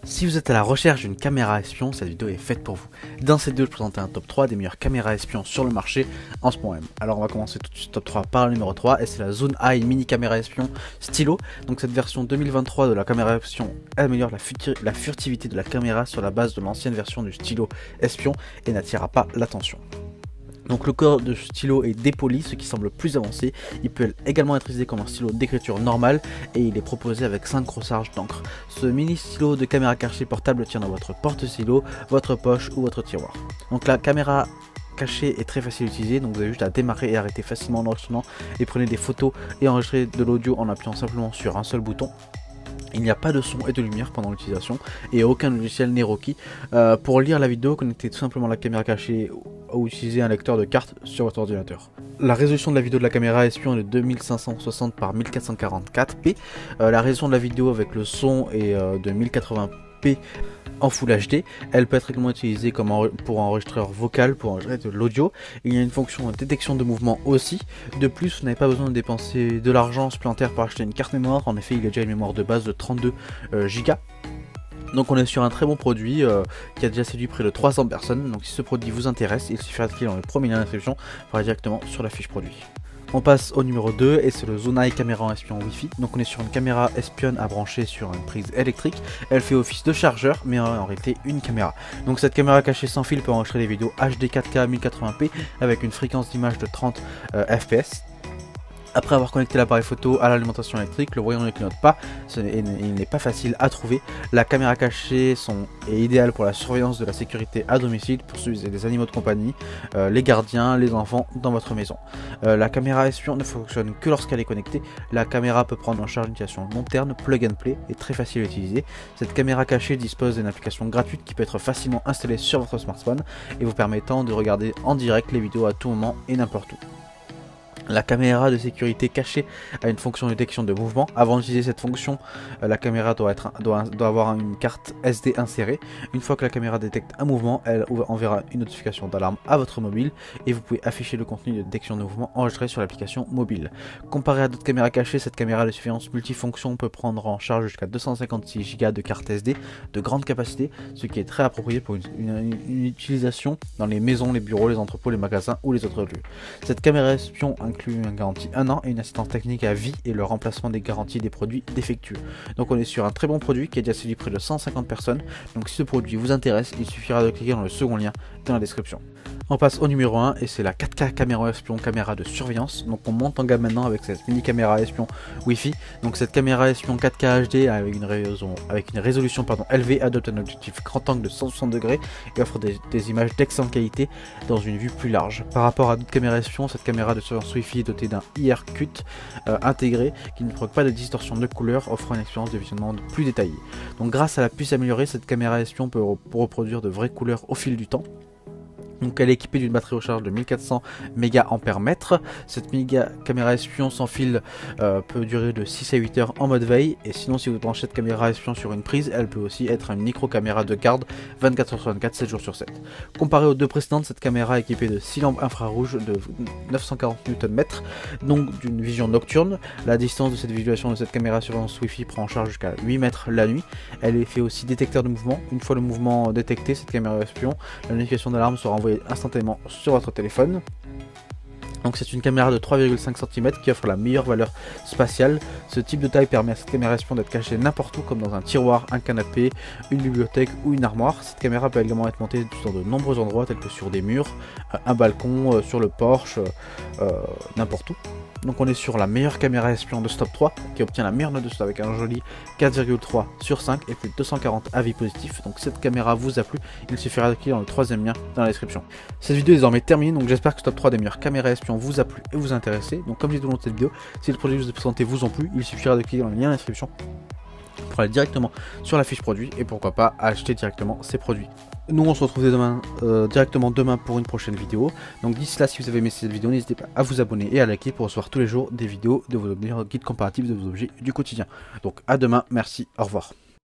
Si vous êtes à la recherche d'une caméra espion, cette vidéo est faite pour vous. Dans cette vidéo, je vais présenter un top 3 des meilleures caméras espions sur le marché en ce moment même. Alors on va commencer tout de suite top 3 par le numéro 3 et c'est la Zone Eye mini caméra espion stylo. Donc cette version 2023 de la caméra espion améliore la furtivité de la caméra sur la base de l'ancienne version du stylo espion et n'attirera pas l'attention. Donc le corps de stylo est dépoli, ce qui semble plus avancé. Il peut également être utilisé comme un stylo d'écriture normal et il est proposé avec 5 grossards d'encre. Ce mini stylo de caméra cachée portable tient dans votre porte-stylo, votre poche ou votre tiroir. Donc la caméra cachée est très facile à utiliser, donc vous avez juste à démarrer et arrêter facilement l'enregistrement et prenez des photos et enregistrer de l'audio en appuyant simplement sur un seul bouton. Il n'y a pas de son et de lumière pendant l'utilisation et aucun logiciel n'est requis. Pour lire la vidéo, connectez tout simplement la caméra cachée ou utilisez un lecteur de carte sur votre ordinateur. La résolution de la vidéo de la caméra espion est de 2560 par 1444p. La résolution de la vidéo avec le son est de 1080p en Full HD. Elle peut être également utilisée comme pour enregistreur vocal, pour enregistrer de l'audio. Il y a une fonction de détection de mouvement aussi. De plus, vous n'avez pas besoin de dépenser de l'argent supplémentaire pour acheter une carte mémoire. En effet, il y a déjà une mémoire de base de 32 Go. Donc on est sur un très bon produit qui a déjà séduit près de 300 personnes. Donc si ce produit vous intéresse, il suffira de cliquer dans le premier lien d'inscription pour aller directement sur la fiche produit. On passe au numéro 2 et c'est le Zone Eye caméra en espion Wi-Fi. Donc on est sur une caméra espionne à brancher sur une prise électrique. Elle fait office de chargeur mais en réalité une caméra. Donc cette caméra cachée sans fil peut enregistrer des vidéos HD 4K 1080p avec une fréquence d'image de 30 fps. Après avoir connecté l'appareil photo à l'alimentation électrique, le voyant ne clignote pas, il n'est pas facile à trouver. La caméra cachée est idéale pour la surveillance de la sécurité à domicile, pour suivre des animaux de compagnie, les gardiens, les enfants dans votre maison. La caméra espion ne fonctionne que lorsqu'elle est connectée. La caméra peut prendre en charge une utilisation long terme, plug and play et très facile à utiliser. Cette caméra cachée dispose d'une application gratuite qui peut être facilement installée sur votre smartphone et vous permettant de regarder en direct les vidéos à tout moment et n'importe où. La caméra de sécurité cachée a une fonction de détection de mouvement. Avant d'utiliser cette fonction, la caméra doit avoir une carte SD insérée. Une fois que la caméra détecte un mouvement, elle enverra une notification d'alarme à votre mobile et vous pouvez afficher le contenu de détection de mouvement enregistré sur l'application mobile. Comparé à d'autres caméras cachées, cette caméra de surveillance multifonction peut prendre en charge jusqu'à 256 Go de carte SD de grande capacité, ce qui est très approprié pour une utilisation dans les maisons, les bureaux, les entrepôts, les magasins ou les autres lieux. Cette caméra espion inclut une garantie 1 an et une assistance technique à vie et le remplacement des garanties des produits défectueux. Donc on est sur un très bon produit qui a déjà séduit près de 150 personnes. Donc si ce produit vous intéresse, il suffira de cliquer dans le second lien dans la description. On passe au numéro 1 et c'est la 4K caméra espion, caméra de surveillance. Donc on monte en gamme maintenant avec cette mini caméra espion Wi-Fi. Donc cette caméra espion 4K HD avec une résolution élevée adopte un objectif grand angle de 160 degrés et offre des images d'excellente qualité dans une vue plus large. Par rapport à d'autres caméras espion, cette caméra de surveillance Wi-Fi est dotée d'un IR-Cut intégré qui ne provoque pas de distorsion de couleur, offrant une expérience de visionnement plus détaillée. Donc grâce à la puce améliorée, cette caméra espion peut reproduire de vraies couleurs au fil du temps. Donc elle est équipée d'une batterie recharge de 1400 mAh. Cette caméra espion sans fil peut durer de 6 à 8 heures en mode veille. Et sinon si vous branchez cette caméra espion sur une prise, elle peut aussi être une micro caméra de garde 24 h sur 24, 7 jours sur 7. Comparé aux deux précédentes, cette caméra est équipée de 6 lampes infrarouges de 940 Nm, donc d'une vision nocturne. La distance de cette visualisation de cette caméra surveillance Wi-Fi prend en charge jusqu'à 8 mètres la nuit. Elle est fait aussi détecteur de mouvement. Une fois le mouvement détecté, cette caméra espion, la notification d'alarme sera envoyée instantanément sur votre téléphone. Donc c'est une caméra de 3,5 cm qui offre la meilleure valeur spatiale. Ce type de taille permet à cette caméra espion d'être cachée n'importe où, comme dans un tiroir, un canapé, une bibliothèque ou une armoire. Cette caméra peut également être montée dans de nombreux endroits tels que sur des murs, un balcon, sur le porche, n'importe où. Donc on est sur la meilleure caméra espion de ce top 3 qui obtient la meilleure note de ce avec un joli 4,3 sur 5 et plus de 240 avis positifs. Donc cette caméra vous a plu, il suffira de cliquer dans le troisième lien dans la description. Cette vidéo est désormais terminée, donc j'espère que ce top 3 des meilleures caméras espions vous a plu et vous a intéressé. Donc comme j'ai dit tout au long de cette vidéo, si le produit que je vous ai présenté vous ont plu, il suffira de cliquer dans le lien dans la description pour aller directement sur la fiche produit et pourquoi pas acheter directement ces produits. Nous on se retrouve directement demain pour une prochaine vidéo. Donc d'ici là, si vous avez aimé cette vidéo, n'hésitez pas à vous abonner et à liker pour recevoir tous les jours des vidéos de vos meilleurs guides comparatifs de vos objets du quotidien. Donc à demain, merci, au revoir.